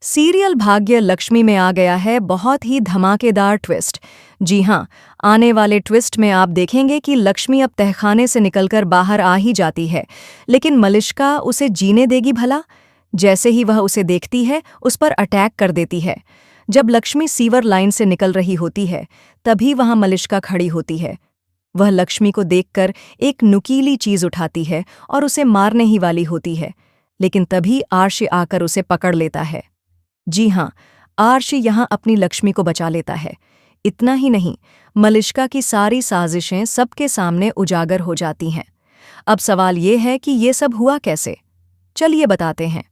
Serial भाग्य लक्ष्मी में आ गया है बहुत ही धमाकेदार ट्विस्ट। जी हाँ, आने वाले ट्विस्ट में आप देखेंगे कि लक्ष्मी अब तहखाने से निकलकर बाहर आ ही जाती है, लेकिन मलिष्का उसे जीने देगी भला? जैसे ही वह उसे देखती है, उस पर अटैक कर देती है। जब लक्ष्मी सीवर लाइन से निकल रही होती है, तभी वहां मलिष्का खड़ी होती है। वह लक्ष्मी को देखकर एक नुकीली चीज उठाती है और उसे मारने ही वाली होती है, लेकिन तभी आर्श आकर उसे पकड़ लेता है। जी हाँ, आर्श यहाँ अपनी लक्ष्मी को बचा लेता है। इतना ही नहीं, मलिष्का की सारी साजिशें सबके सामने उजागर हो जाती हैं। अब सवाल ये है कि ये सब हुआ कैसे? चलिए बताते हैं।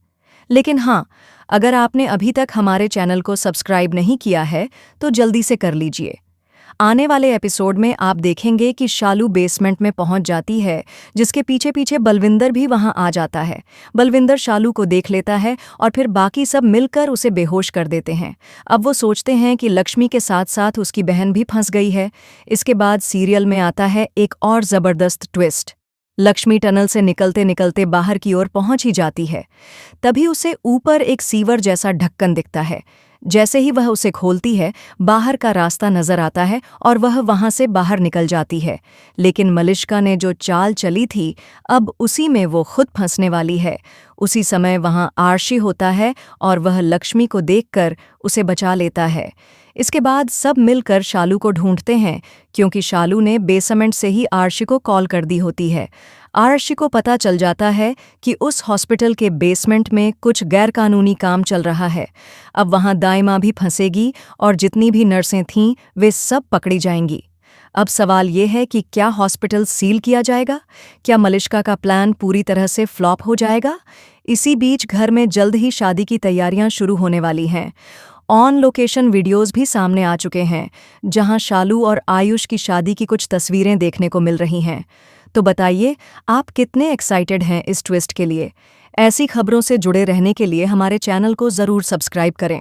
लेकिन हाँ, अगर आपने अभी तक हमारे चैनल को सब्सक्राइब नहीं किया है, तो जल्दी से कर लीजिए। आने वाले एपिसोड में आप देखेंगे कि शालू बेसमेंट में पहुंच जाती है, जिसके पीछे पीछे बलविंदर भी वहां आ जाता है। बलविंदर शालू को देख लेता है और फिर बाकी सब मिलकर उसे बेहोश कर देते हैं। अब वो सोचते हैं कि लक्ष्मी के साथ साथ उसकी बहन भी फंस गई है। इसके बाद सीरियल में आता है एक और जबरदस्त ट्विस्ट। लक्ष्मी टनल से निकलते निकलते बाहर की ओर पहुंच ही जाती है। तभी उसे ऊपर एक सीवर जैसा ढक्कन दिखता है। जैसे ही वह उसे खोलती है, बाहर का रास्ता नजर आता है और वह वहां से बाहर निकल जाती है। लेकिन मलिष्का ने जो चाल चली थी, अब उसी में वो खुद फंसने वाली है। उसी समय वहां आर्शी होता है और वह लक्ष्मी को देखकर उसे बचा लेता है। इसके बाद सब मिलकर शालू को ढूंढते हैं, क्योंकि शालू ने बेसमेंट से ही आर्शी को कॉल कर दी होती है। आर्शी को पता चल जाता है कि उस हॉस्पिटल के बेसमेंट में कुछ गैरकानूनी काम चल रहा है। अब वहां दाइमा भी फंसेगी और जितनी भी नर्सें थीं, वे सब पकड़ी जाएंगी। अब सवाल ये है कि क्या हॉस्पिटल सील किया जाएगा? क्या मलिष्का का प्लान पूरी तरह से फ्लॉप हो जाएगा? इसी बीच घर में जल्द ही शादी की तैयारियां शुरू होने वाली हैं। ऑन लोकेशन वीडियोस भी सामने आ चुके हैं, जहां शालू और आयुष की शादी की कुछ तस्वीरें देखने को मिल रही हैं। तो बताइए, आप कितने एक्साइटेड हैं इस ट्विस्ट के लिए? ऐसी खबरों से जुड़े रहने के लिए हमारे चैनल को ज़रूर सब्सक्राइब करें।